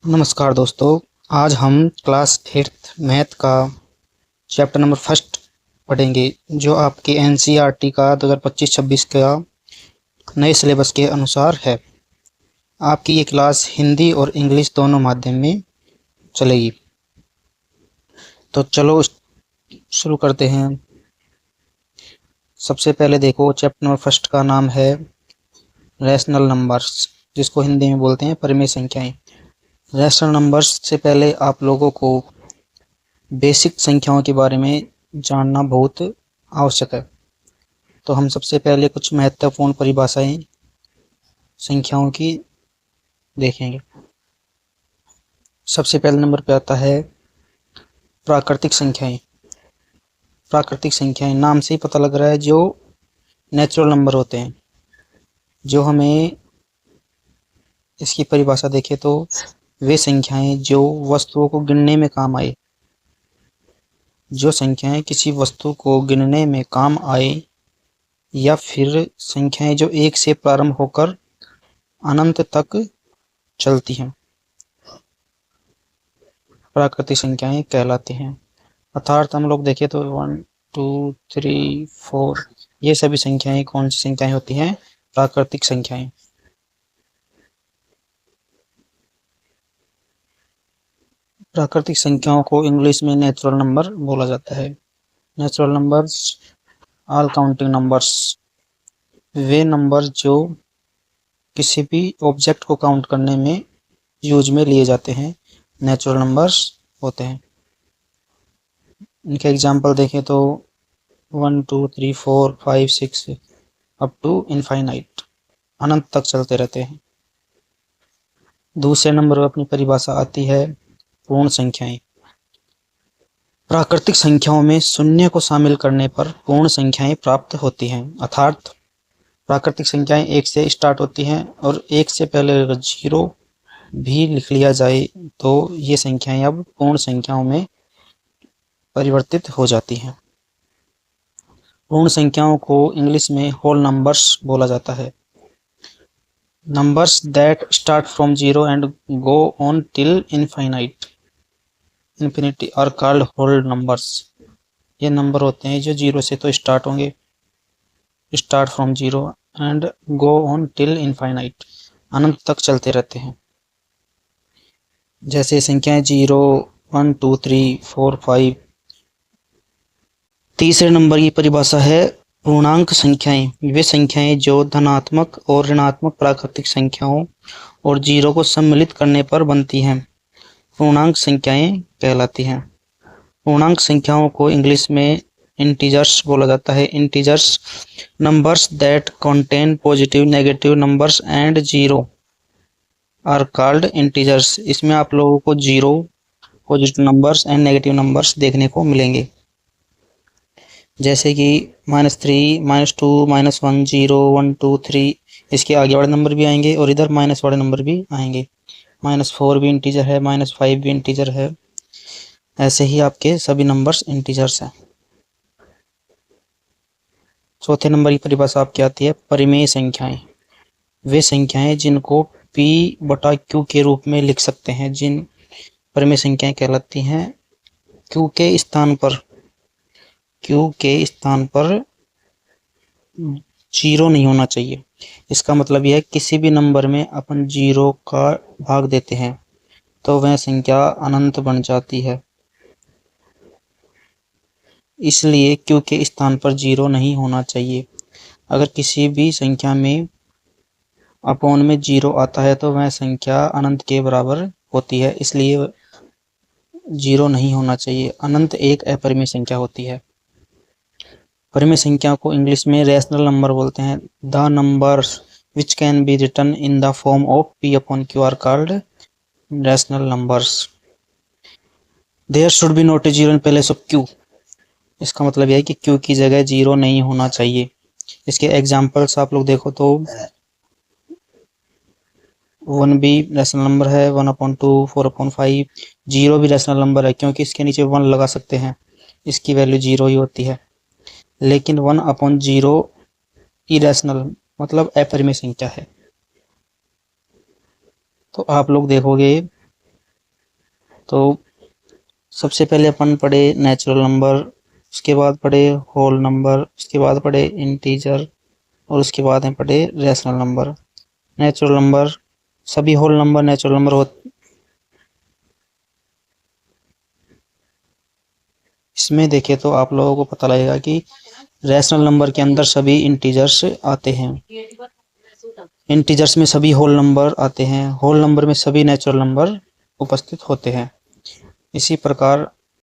नमस्कार दोस्तों। आज हम क्लास 8th मैथ का चैप्टर नंबर फर्स्ट पढ़ेंगे, जो आपके एनसीईआरटी का 2025-26 का नए सिलेबस के अनुसार है। आपकी ये क्लास हिंदी और इंग्लिश दोनों माध्यम में चलेगी। तो चलो शुरू करते हैं। सबसे पहले देखो, चैप्टर नंबर फर्स्ट का नाम है रैशनल नंबर्स, जिसको हिंदी में बोलते हैं परिमेय संख्याएं। रैशनल नंबर्स से पहले आप लोगों को बेसिक संख्याओं के बारे में जानना बहुत आवश्यक है। तो हम सबसे पहले कुछ महत्वपूर्ण परिभाषाएं संख्याओं की देखेंगे। सबसे पहले नंबर पे आता है प्राकृतिक संख्याएं। प्राकृतिक संख्याएं नाम से ही पता लग रहा है, जो नेचुरल नंबर होते हैं। जो हमें इसकी परिभाषा देखें तो वे संख्याएं जो वस्तुओं को गिनने में काम आए। जो संख्याएं किसी वस्तु को गिनने में काम आए, या फिर संख्याएं जो एक से प्रारंभ होकर अनंत तक चलती हैं, प्राकृतिक संख्याएं कहलाती हैं। अर्थात हम लोग देखें तो 1 2 3 4 ये सभी संख्याएं कौन सी संख्याएं होती हैं? प्राकृतिक संख्याएं। प्राकृतिक संख्याओं को इंग्लिश में नेचुरल नंबर बोला जाता है। Natural numbers all counting numbers, वे नंबर जो किसी भी ऑब्जेक्ट को काउंट करने में यूज में लिए जाते हैं, नेचुरल नंबर्स होते हैं। इनके एग्जाम्पल देखें तो 1 2 3 4 5 6 अप टू इनफाइनाइट, अनंत तक चलते रहते हैं। दूसरे नंबर पर अपनी परिभाषा आती है पूर्ण संख्याएं। प्राकृतिक संख्याओं में शून्य को शामिल करने पर पूर्ण संख्याएं प्राप्त होती हैं। अर्थात प्राकृतिक संख्याएं 1 से स्टार्ट होती हैं, और 1 से पहले अगर 0 भी लिख लिया जाए तो ये संख्याएं अब पूर्ण संख्याओं में परिवर्तित हो जाती हैं। पूर्ण संख्याओं को इंग्लिश में होल नंबर्स बोला जाता है। Numbers that start from 0 and go on till infinity are called whole numbers. ये नंबर होते हैं जो 0 से तो स्टार्ट होंगे, start from 0 and go on till infinite, अनंत तक चलते रहते हैं। जैसे संख्याएं 0 1 2 3 4 5। तीसरे नंबर की परिभाषा है पूर्णांक संख्याएं। वे संख्याएं जो धनात्मक और ऋणात्मक प्राकृतिक संख्याओं और 0 को सम्मिलित करने पर बनती हैं, पूर्णांक संख्याएं कहलाती हैं। पूर्णांक संख्याओं को इंग्लिश में इंटीजर्स बोला जाता है। Integers numbers that contain positive, negative numbers and 0 are called integers. इसमें आप लोगों को 0, positive numbers and negative numbers देखने को मिलेंगे, जैसे कि -3 -2 -1 0 1 2 3। इसके आगे वाले नंबर भी आएंगे और इधर माइनस वाले नंबर भी आएंगे। -4 भी इंटीजर है, -5 भी इंटीजर है। ऐसे ही आपके सभी नंबर्स इंटीजर्स हैं। चौथे नंबर की परिभाषा आपकी आती है परिमेय संख्याएं। वे संख्याएं जिनको P/Q के रूप में लिख सकते हैं, जिन परिमेय संख्याएं कहलाती हैं। Q के स्थान पर 0 नहीं होना चाहिए। इसका मतलब यह है किसी भी नंबर में अपन 0 का भाग देते हैं तो वह संख्या अनंत बन जाती है। इसलिए Q के स्थान पर 0 नहीं होना चाहिए। अगर किसी भी संख्या में अपॉन में 0 आता है तो वह संख्या अनंत के बराबर होती है, इसलिए 0 नहीं होना चाहिए। अनंत एक अपरिमेय संख्या होती है। परिमेय संख्या को इंग्लिश में रैशनल नंबर बोलते हैं। The numbers which can be written in the form of P/Q are called rational numbers. There should be not a 0 in place of Q। इसका मतलब यह है कि Q की जगह 0 नहीं होना चाहिए। इसके एग्जाम्पल्स आप लोग देखो तो 1 भी रैशनल नंबर है, 1/2 4/5। 0 भी रैशनल नंबर है क्योंकि इसके नीचे 1 लगा सकते हैं, इसकी वैल्यू 0 ही होती है। लेकिन 1/0 इरेशनल मतलब अपरिमेय संख्या है। तो आप लोग देखोगे तो सबसे पहले अपन पढ़े नेचुरल नंबर, उसके बाद पढ़े होल नंबर, उसके बाद पढ़े इंटीजर और उसके बाद हम पढ़े रेशनल नंबर। नेचुरल नंबर, सभी होल नंबर नेचुरल नंबर होते। इसमें देखें तो आप लोगों को पता लगेगा कि रैशनल नंबर के अंदर सभी इंटीजर्स आते हैं, इंटीजर्स में सभी होल नंबर आते हैं, होल नंबर में सभी नेचुरल नंबर उपस्थित होते हैं। इसी प्रकार